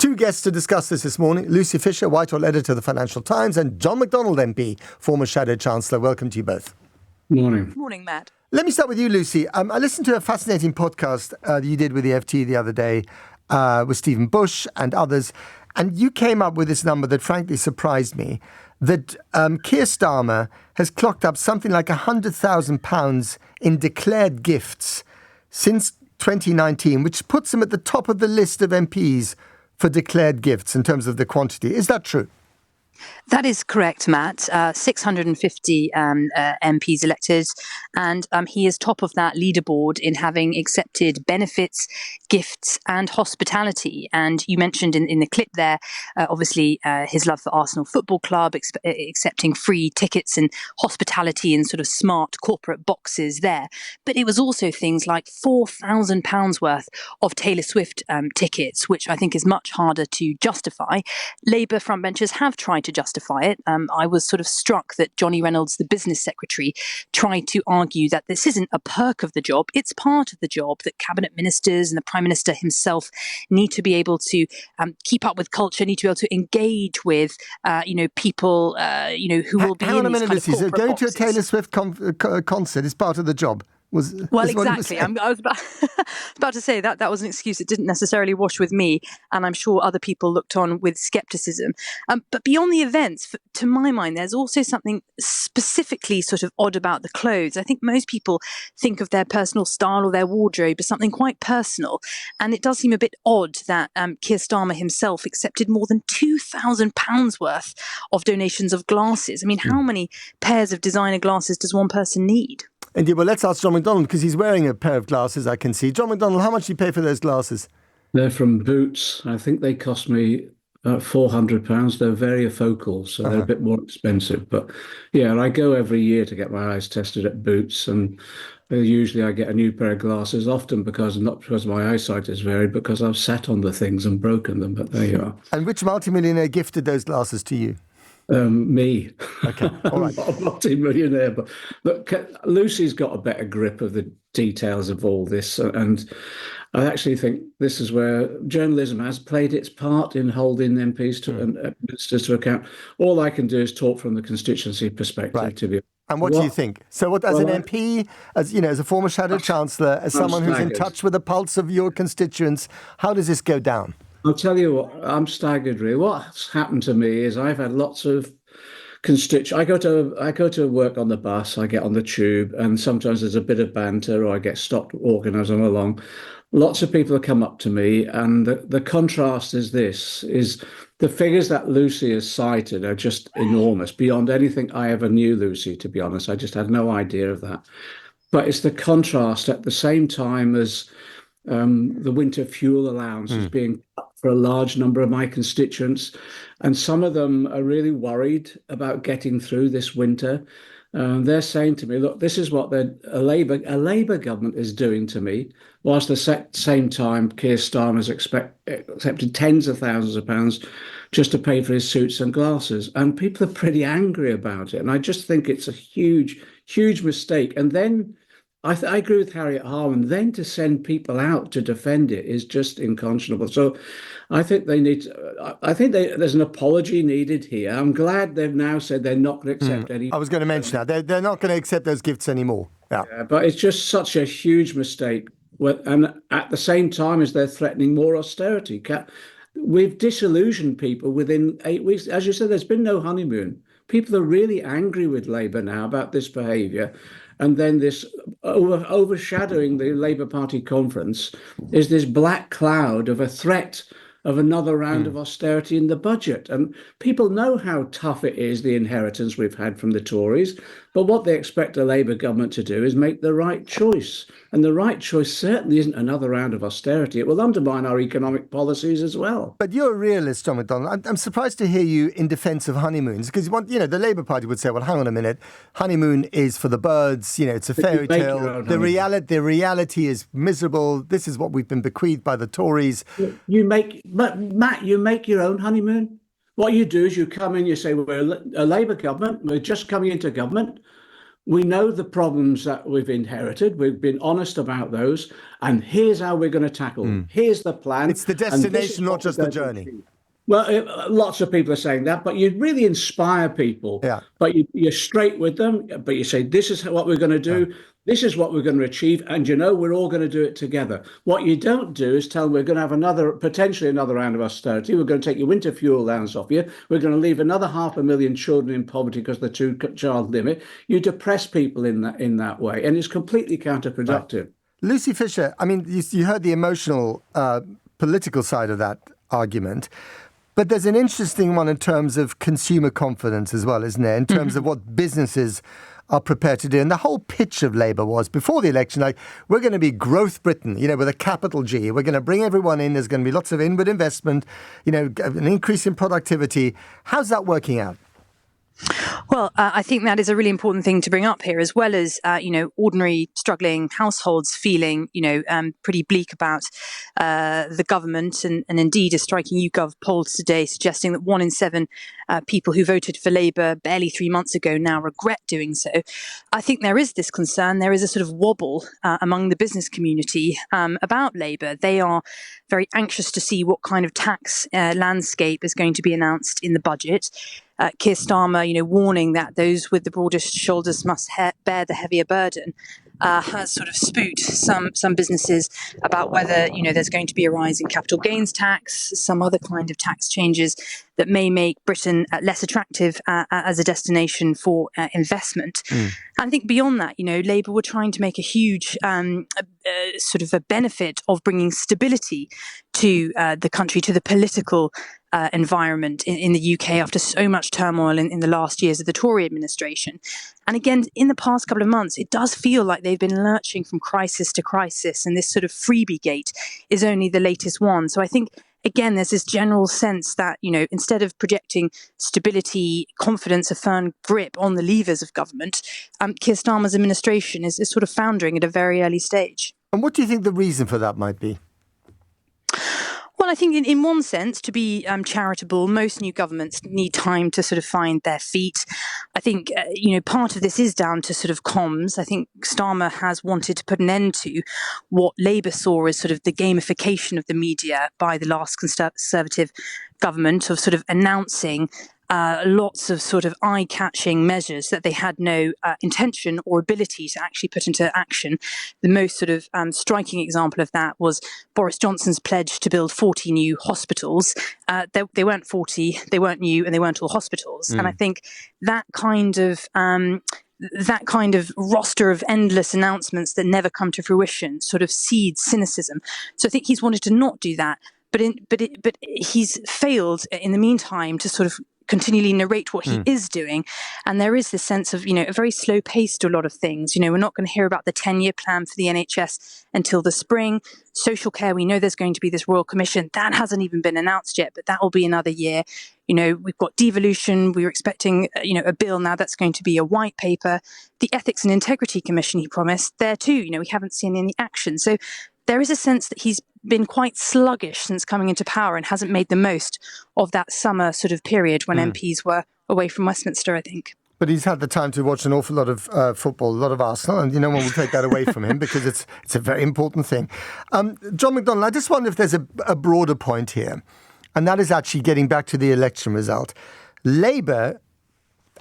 Two guests to discuss this morning, Lucy Fisher, Whitehall editor of the Financial Times, and John McDonnell MP, former Shadow Chancellor. Welcome to you both. Morning. Morning, Matt. Let me start with you, Lucy. I listened to a fascinating podcast that you did with the FT the other day with Stephen Bush and others, and you came up with this number that frankly surprised me, that Keir Starmer has clocked up something like £100,000 in declared gifts since 2019, which puts him at the top of the list of MPs for declared gifts in terms of the quantity. Is that true? That is correct, Matt. 650 MPs elected, and he is top of that leaderboard in having accepted benefits, gifts and hospitality. And you mentioned in the clip there, obviously, his love for Arsenal Football Club, accepting free tickets and hospitality in sort of smart corporate boxes there. But it was also things like £4,000 worth of Taylor Swift tickets, which I think is much harder to justify. Labour frontbenchers have tried to justify it. I was sort of struck that Johnny Reynolds, the business secretary, tried to argue that this isn't a perk of the job. It's part of the job, that cabinet ministers and the Prime Minister himself need to be able to keep up with culture, need to be able to engage with, people, who will be Hang on in a these minute, kind of Lucy. So corporate going boxes. to a Taylor Swift concert is part of the job? Well, exactly. I was about to say that was an excuse that didn't necessarily wash with me, and I'm sure other people looked on with skepticism. But beyond the events, to my mind, there's also something specifically sort of odd about the clothes. I think most people think of their personal style or their wardrobe as something quite personal, and it does seem a bit odd that Keir Starmer himself accepted more than £2,000 worth of donations of glasses. I mean, how many pairs of designer glasses does one person need? Indeed. Well, let's ask John McDonnell, because he's wearing a pair of glasses, I can see. John McDonnell, how much do you pay for those glasses? They're from Boots. I think they cost me £400. They're varifocal, so they're a bit more expensive. But yeah, I go every year to get my eyes tested at Boots, and usually I get a new pair of glasses, often not because my eyesight is varied, because I've sat on the things and broken them. But there you are. And which multimillionaire gifted those glasses to you? Me. Okay, all right. I'm not a multi-millionaire, but look, Lucy's got a better grip of the details of all this, and I actually think this is where journalism has played its part in holding MPs and ministers to account. All I can do is talk from the constituency perspective. Right. To be. And what do you think? So, as an MP, as a former Shadow Chancellor, as someone who's in touch with the pulse of your constituents, how does this go down? I'll tell you what, I'm staggered really. What's happened to me is I've had lots of constituents. I go to work on the bus, I get on the tube, and sometimes there's a bit of banter or I get stopped walking as I'm along. Lots of people have come up to me, and the contrast is the figures that Lucy has cited are just enormous, beyond anything I ever knew Lucy, to be honest. I just had no idea of that. But it's the contrast at the same time as the winter fuel allowance is being cut for a large number of my constituents, and some of them are really worried about getting through this winter. They're saying to me, look, this is what a Labour government is doing to me, whilst at the same time Keir Starmer's accepted tens of thousands of pounds just to pay for his suits and glasses. And people are pretty angry about it. And I just think it's a huge, huge mistake. And then I agree with Harriet Harman. Then to send people out to defend it is just unconscionable. So I think there's an apology needed here. I'm glad they've now said they're not going to accept any. I was going to mention that. They're not going to accept those gifts anymore. Yeah, but it's just such a huge mistake. And at the same time as they're threatening more austerity, we've disillusioned people within 8 weeks. As you said, there's been no honeymoon. People are really angry with Labour now about this behaviour. And then this overshadowing the Labour Party conference is this black cloud of a threat of another round of austerity in the budget. And people know how tough it is, the inheritance we've had from the Tories. But what they expect a Labour government to do is make the right choice. And the right choice certainly isn't another round of austerity. It will undermine our economic policies as well. But you're a realist, John McDonnell. I'm surprised to hear you in defence of honeymoons, because the Labour Party would say, well, hang on a minute, honeymoon is for the birds, it's a fairy tale. The reality is miserable. This is what we've been bequeathed by the Tories. Matt, you make your own honeymoon. What you do is you come in, you say, we're a Labour government, we're just coming into government. we know the problems that we've inherited. We've been honest about those. And here's how we're going to tackle them. Here's the plan. It's the destination, not just the journey. Well, lots of people are saying that, but you really inspire people. Yeah. But you're straight with them, but you say, this is what we're going to do. Yeah. This is what we're going to achieve. And, we're all going to do it together. What you don't do is tell them we're going to have potentially another round of austerity. We're going to take your winter fuel allowance off you. We're going to leave another 500,000 children in poverty because of the 2-child limit. You depress people in that way. And it's completely counterproductive. Right. Lucy Fisher, I mean, you heard the emotional political side of that argument. But there's an interesting one in terms of consumer confidence as well, isn't there? In terms of what businesses are prepared to do. And the whole pitch of Labour was, before the election, like, we're going to be growth Britain, with a capital G. We're going to bring everyone in. There's going to be lots of inward investment, an increase in productivity. How's that working out? Well, I think that is a really important thing to bring up here, as well as, ordinary struggling households feeling, pretty bleak about the government. And indeed, a striking YouGov poll today suggesting that 1 in 7 people who voted for Labour barely 3 months ago now regret doing so. I think there is this concern. There is a sort of wobble among the business community about Labour. They are very anxious to see what kind of tax landscape is going to be announced in the budget. Keir Starmer, warning that those with the broadest shoulders must bear the heavier burden, has sort of spooked some businesses about whether, there's going to be a rise in capital gains tax, some other kind of tax changes that may make Britain less attractive as a destination for investment. And I think beyond that, Labour were trying to make a huge sort of a benefit of bringing stability to the country, to the political environment in the UK after so much turmoil in the last years of the Tory administration. And again, in the past couple of months, it does feel like they've been lurching from crisis to crisis, and this sort of freebie gate is only the latest one. So I think, again, there's this general sense that, instead of projecting stability, confidence, a firm grip on the levers of government, Keir Starmer's administration is sort of foundering at a very early stage. And what do you think the reason for that might be? Well, I think in one sense, to be charitable, most new governments need time to sort of find their feet. I think, part of this is down to sort of comms. I think Starmer has wanted to put an end to what Labour saw as sort of the gamification of the media by the last Conservative government of sort of announcing lots of sort of eye-catching measures that they had no intention or ability to actually put into action. The most sort of striking example of that was Boris Johnson's pledge to build 40 new hospitals. They weren't 40, they weren't new, and they weren't all hospitals. And I think that kind of roster of endless announcements that never come to fruition sort of seeds cynicism. So I think he's wanted to not do that. But he's failed in the meantime to sort of continually narrate what he is doing. And there is this sense of, a very slow pace to a lot of things. We're not going to hear about the 10-year plan for the NHS until the spring. Social care, we know there's going to be this Royal Commission. That hasn't even been announced yet, but that will be another year. We've got devolution. We were expecting, a bill now that's going to be a white paper. The Ethics and Integrity Commission, he promised, there too, we haven't seen any action. So there is a sense that he's been quite sluggish since coming into power and hasn't made the most of that summer sort of period when MPs were away from Westminster, I think. But he's had the time to watch an awful lot of football, a lot of Arsenal, and no one will take that away from him because it's a very important thing. John McDonnell, I just wonder if there's a broader point here, and that is actually getting back to the election result. Labour,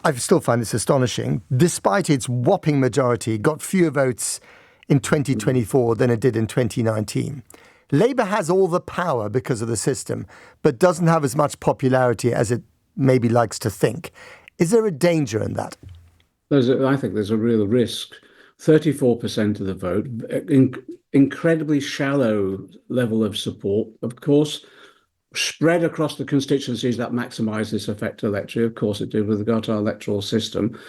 I still find this astonishing, despite its whopping majority, got fewer votes in 2024 than it did in 2019. Labour has all the power because of the system, but doesn't have as much popularity as it maybe likes to think. Is there a danger in that? I think there's a real risk. 34% of the vote, incredibly shallow level of support, of course, spread across the constituencies that maximise this effect electorally. Of course, it did with regard to our electoral system.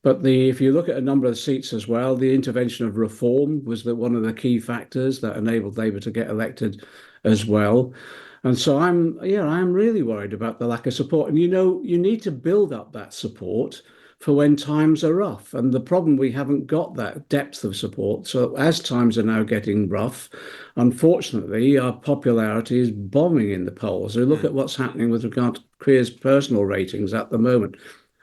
But if you look at a number of seats as well, the intervention of reform was one of the key factors that enabled Labour to get elected as well. And so I'm really worried about the lack of support. And you need to build up that support for when times are rough. And the problem, we haven't got that depth of support. So as times are now getting rough, unfortunately, our popularity is bombing in the polls. So look at what's happening with regard to Keir's personal ratings at the moment.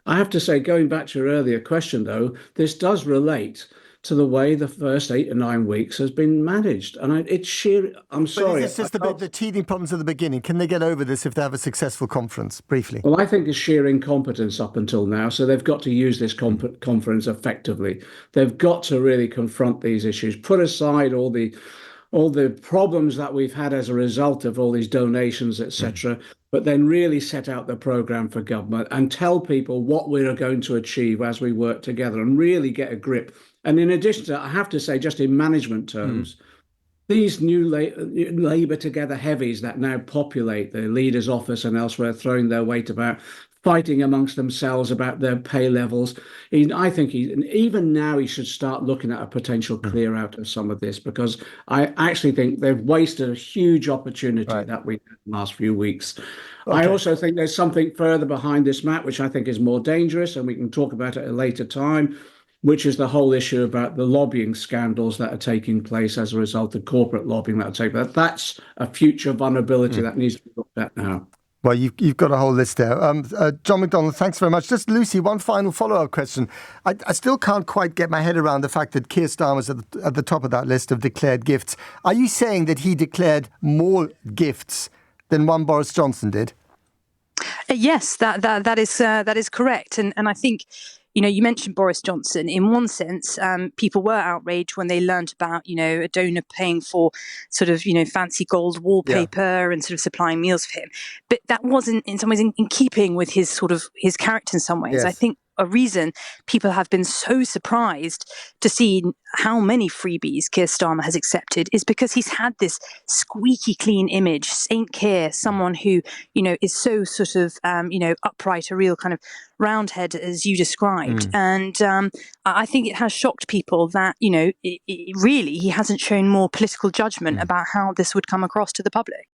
I have to say, going back to your earlier question, though, this does relate to the way the first 8 or 9 weeks has been managed. And it's sheer, I'm But sorry. is this just the teething problems at the beginning? Can they get over this if they have a successful conference? Briefly. Well, I think it's sheer incompetence up until now. So they've got to use this conference effectively. They've got to really confront these issues, put aside all the problems that we've had as a result of all these donations, etc., but then really set out the program for government and tell people what we're going to achieve as we work together and really get a grip. And in addition to that, I have to say, just in management terms, these new Labour Together heavies that now populate the leader's office and elsewhere, throwing their weight about, fighting amongst themselves about their pay levels. I think even now he should start looking at a potential clear out of some of this, because I actually think they've wasted a huge opportunity that we had in the last few weeks. Okay. I also think there's something further behind this, Matt, which I think is more dangerous, and we can talk about it at a later time, which is the whole issue about the lobbying scandals that are taking place as a result of corporate lobbying that are taking place. That's a future vulnerability that needs to be looked at now. Well, you've got a whole list there. John McDonnell, thanks very much. Just, Lucy, one final follow-up question. I still can't quite get my head around the fact that Keir Starmer was at the top of that list of declared gifts. Are you saying that he declared more gifts than one Boris Johnson did? Yes, that is correct. And I think, you mentioned Boris Johnson. In one sense, people were outraged when they learned about, a donor paying for sort of, fancy gold wallpaper and sort of supplying meals for him. But that wasn't in some ways in keeping with his character in some ways. Yes. I think a reason people have been so surprised to see how many freebies Keir Starmer has accepted is because he's had this squeaky clean image, Saint Keir, someone who, is so sort of, upright, a real kind of roundhead, as you described. And I think it has shocked people that, really he hasn't shown more political judgment about how this would come across to the public.